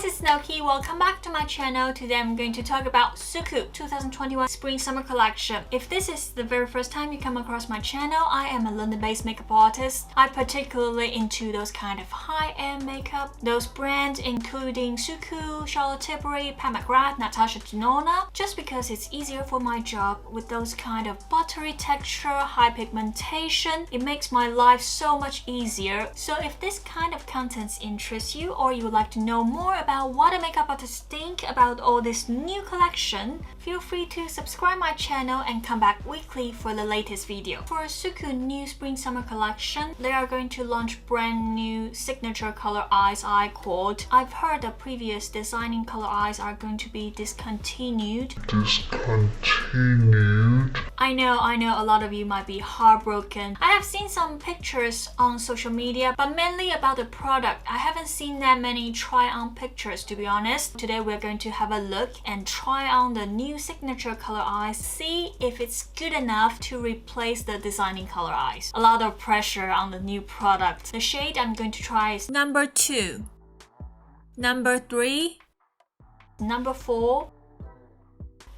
guys, it's SUQQU. Welcome back to my channel. Today I'm going to talk about SUQQU 2021 Spring-Summer Collection. If this is the very first time you come across my channel, I am a London-based makeup artist. I'm particularly into those kind of high-end makeup. Those brands including SUQQU, Charlotte Tilbury, Pat McGrath, Natasha Denona, just because it's easier for my job with those kind of buttery texture, high pigmentation. It makes my life so much easier. So if this kind of contents interest you, or you would like to know more about what a makeup artist think about all this new collection, feel free to subscribe my channel and come back weekly for the latest video. For SUQQU new Spring-Summer collection, they are going to launch brand new signature color eyes eye called. I've heard the previous designing color eyes are going to be discontinued. I know a lot of you might be heartbroken. I have seen some pictures on social media, but mainly about the product. I haven't seen that many try-on pictures, to be honest. Today we're going to have a look and try on the new signature color eyes, see if it's good enough to replace the designing color eyes. A lot of pressure on the new product. The shade I'm going to try is number 2, number 3, number 4,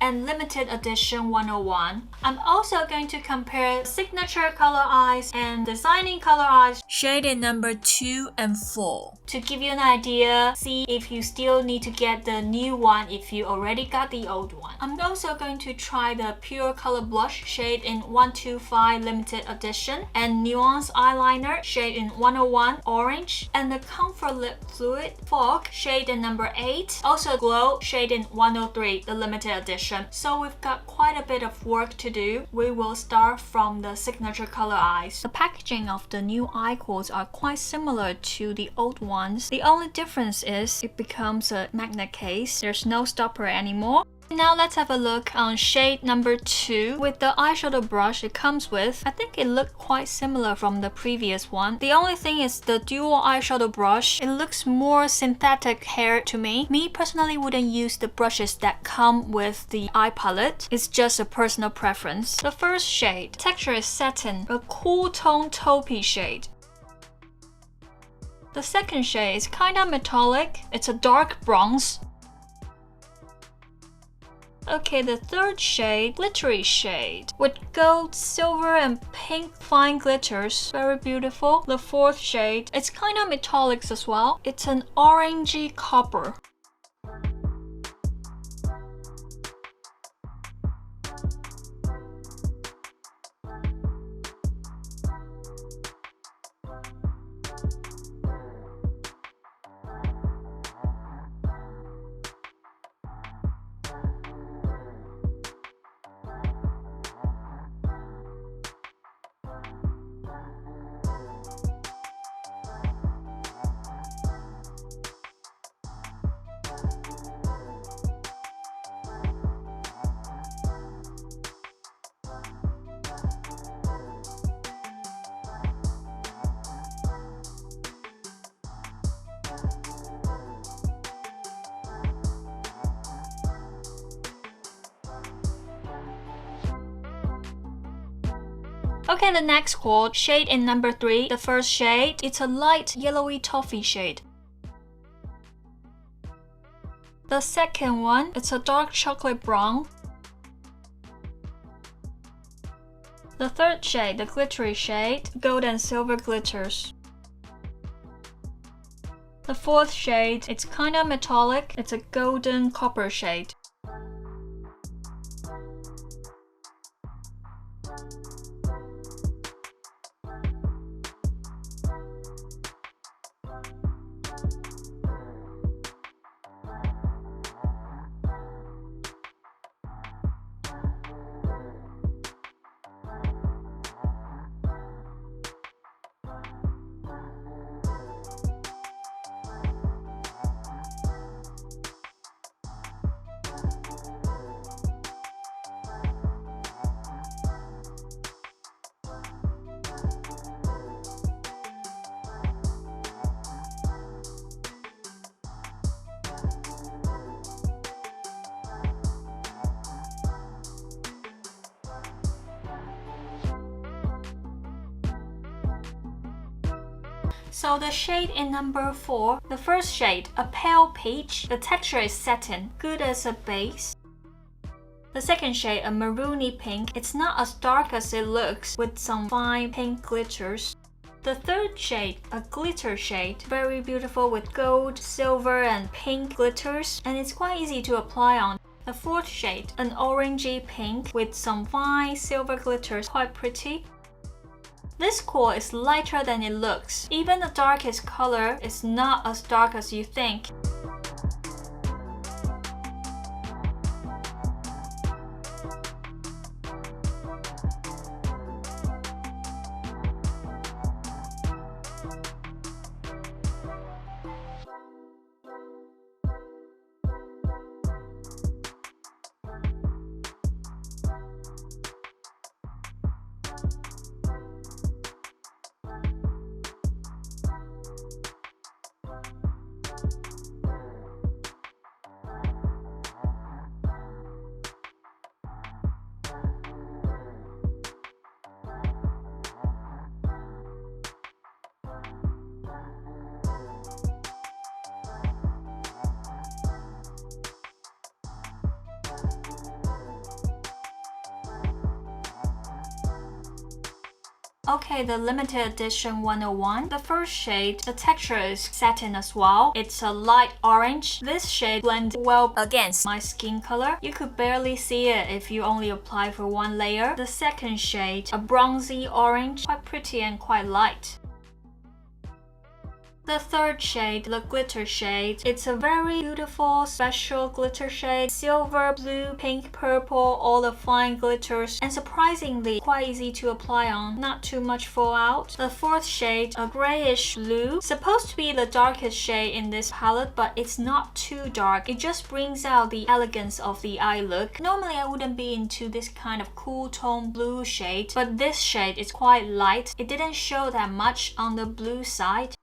and limited edition 101. I'm also going to compare signature color eyes and designing color eyes shaded number 2 and 4 to give you an idea, see if you still need to get the new one if you already got the old one. I'm also going to try the pure color blush shade in 125 limited edition and NUANCE eyeliner shade in 101 orange, and the comfort lip fluid fog shade in number 8, also glow shade in 103 the limited edition. So we've got quite a bit of work to do. We will start from the signature color eyes. The packaging of the new eye cords are quite similar to the old ones. The only difference is it becomes a magnet case. There's no stopper anymore. Now let's have a look on shade number 2 with the eyeshadow brush it comes with. I think it looked quite similar from the previous one. The only thing is the dual eyeshadow brush. It looks more synthetic hair to me. Me personally wouldn't use the brushes that come with the eye palette. It's just a personal preference. The first shade, texture is satin, a cool tone taupey shade. The second shade is kinda metallic. It's a dark bronze. Okay, the third shade, glittery shade with gold, silver, and pink fine glitters. Very beautiful. The fourth shade, it's kind of metallics as well. It's an orangey copper. Okay, the next quad, shade in number 3. The first shade, it's a light yellowy toffee shade. The second one, it's a dark chocolate brown. The third shade, the glittery shade, gold and silver glitters. The fourth shade, it's kind of metallic. It's a golden copper shade. So the shade in number 4, the first shade, a pale peach. The texture is satin, good as a base. The second shade, a maroony pink. It's not as dark as it looks, with some fine pink glitters. The third shade, a glitter shade, very beautiful with gold, silver and pink glitters, and it's quite easy to apply on. The fourth shade, an orangey pink with some fine silver glitters, quite pretty. This core is lighter than it looks. Even the darkest color is not as dark as you think. Okay, the limited edition 101. The first shade, the texture is satin as well. It's a light orange. This shade blends well against my skin color. You could barely see it if you only apply for one layer. The second shade, a bronzy orange, quite pretty and quite light. The third shade, the glitter shade, it's a very beautiful, special glitter shade. Silver, blue, pink, purple, all the fine glitters, and surprisingly quite easy to apply on, not too much fallout. The fourth shade, a grayish blue, supposed to be the darkest shade in this palette, but it's not too dark. It just brings out the elegance of the eye look. Normally I wouldn't be into this kind of cool tone blue shade, but this shade is quite light. It didn't show that much on the blue side.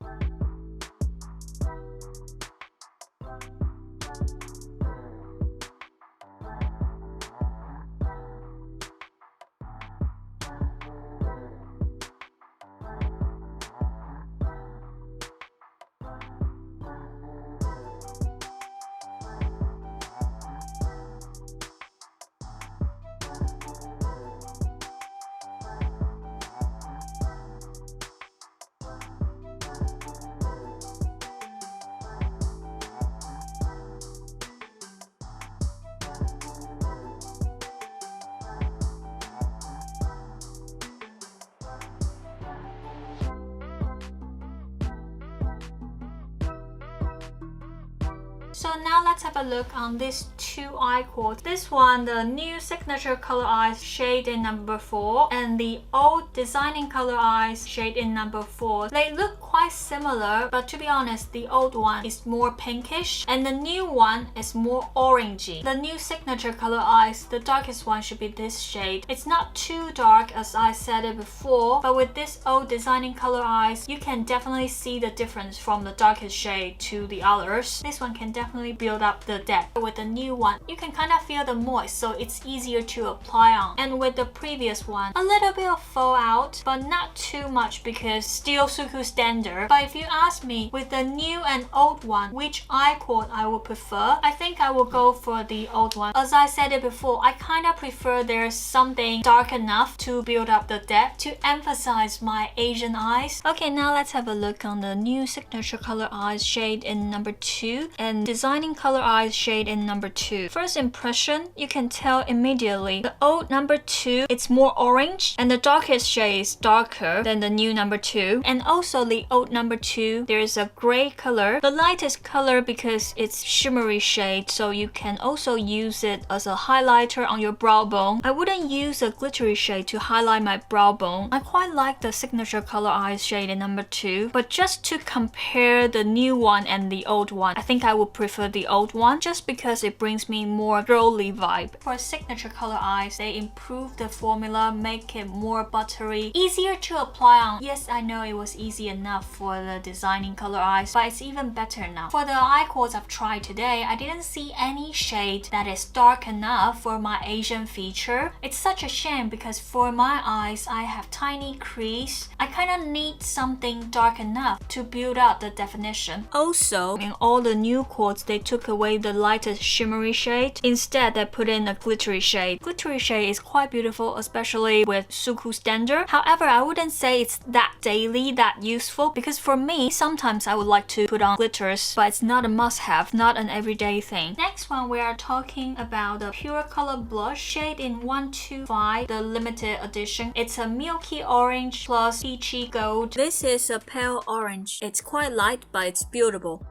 So now let's have a look on these two eye quads. This one, the new signature color eyes shade in number 4, and the old designing color eyes shade in number 4. They look quite similar, but to be honest, the old one is more pinkish and the new one is more orangey. The new signature color eyes, the darkest one should be this shade. It's not too dark as I said it before, but with this old designing color eyes, you can definitely see the difference from the darkest shade to the others. This one can definitely build up the depth. With the new one, you can kind of feel the moist, so it's easier to apply on. And with the previous one, a little bit of fallout, but not too much because still SUQQU standard. But if you ask me, with the new and old one, which eye quad I would prefer, I think I will go for the old one. As I said it before, I kind of prefer there's something dark enough to build up the depth to emphasize my Asian eyes. Okay, now let's have a look on the new signature color eyes shade in number 2 and designing color eyes shade in number 2. First impression, you can tell immediately. The old number 2, it's more orange, and the darkest shade is darker than the new number 2. And also the old number 2, there's a gray color. The lightest color because it's shimmery shade, so you can also use it as a highlighter on your brow bone. I wouldn't use a glittery shade to highlight my brow bone. I quite like the signature color eyes shade in number 2, but just to compare the new one and the old one, I think I would prefer prefer the old one just because it brings me more girly vibe. For signature color eyes, they improve the formula, make it more buttery, easier to apply on. Yes, I know it was easy enough for the designing color eyes, but it's even better now. For the eye codes I've tried today, I didn't see any shade that is dark enough for my Asian feature. It's such a shame because for my eyes, I have tiny crease. I kind of need something dark enough to build out the definition. Also, in all the new quads, they took away the lightest shimmery shade. Instead, they put in a glittery shade. Glittery shade is quite beautiful, especially with SUQQU standard. However, I wouldn't say it's that daily, that useful, because for me, sometimes I would like to put on glitters, but it's not a must-have, not an everyday thing. Next one, we are talking about the Pure Color Blush shade in 125, the limited edition. It's a milky orange plus peachy gold. This is a pale orange. It's quite light, but it's buildable.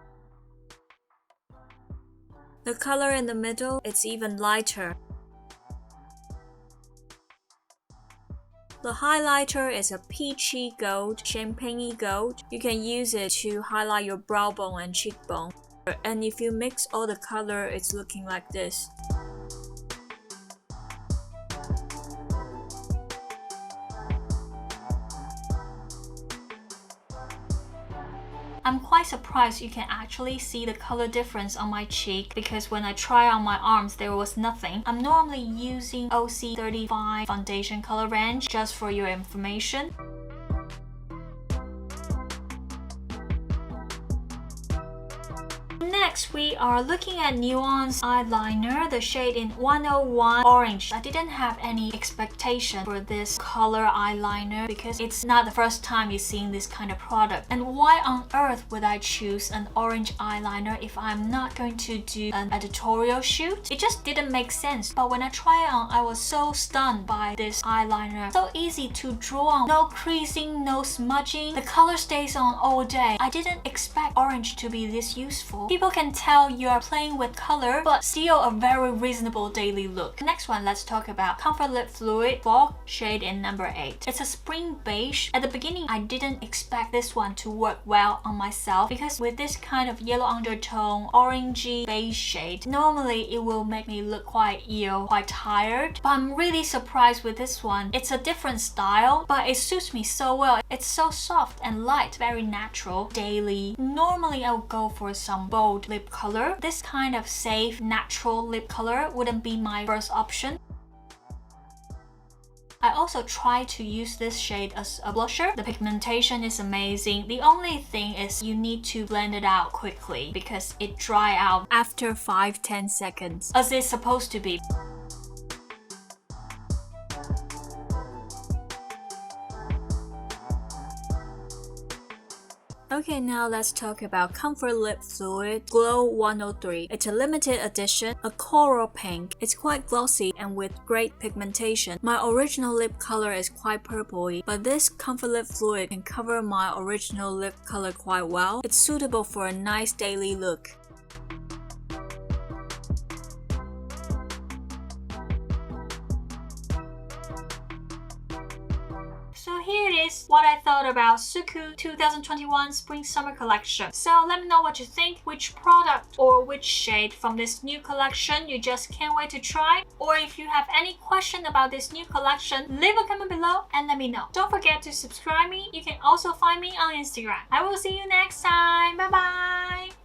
The color in the middle, it's even lighter. The highlighter is a peachy gold, champagne gold. You can use it to highlight your brow bone and cheekbone. And if you mix all the color, it's looking like this. I'm quite surprised you can actually see the color difference on my cheek because when I try on my arms there was nothing. I'm normally using OC35 foundation color range, just for your information. Next, we are looking at NUANCE eyeliner, the shade in 101 orange. I didn't have any expectation for this color eyeliner because it's not the first time you're seeing this kind of product. And why on earth would I choose an orange eyeliner if I'm not going to do an editorial shoot? It just didn't make sense. But when I tried it on, I was so stunned by this eyeliner. So easy to draw on, no creasing, no smudging. The color stays on all day. I didn't expect orange to be this useful. People can tell you are playing with color, but still a very reasonable daily look. Next one, let's talk about Comfort Lip Fluid Fog shade in number 8. It's a spring beige. At the beginning, I didn't expect this one to work well on myself because with this kind of yellow undertone, orangey beige shade, normally it will make me look quite ill, quite tired. But I'm really surprised with this one. It's a different style, but it suits me so well. It's so soft and light, very natural, daily. Normally, I would go for some bold lip color. This kind of safe, natural lip color wouldn't be my first option. I also try to use this shade as a blusher. The pigmentation is amazing. The only thing is you need to blend it out quickly because it dries out after 5-10 seconds, as it's supposed to be. Okay, now let's talk about Comfort Lip Fluid Glow 103. It's a limited edition, a coral pink. It's quite glossy and with great pigmentation. My original lip color is quite purpley, but this Comfort Lip Fluid can cover my original lip color quite well. It's suitable for a nice daily look. So here it is, what I thought about SUQQU 2021 Spring Summer Collection. So let me know what you think, which product or which shade from this new collection you just can't wait to try. Or if you have any question about this new collection, leave a comment below and let me know. Don't forget to subscribe me. You can also find me on Instagram. I will see you next time. Bye bye!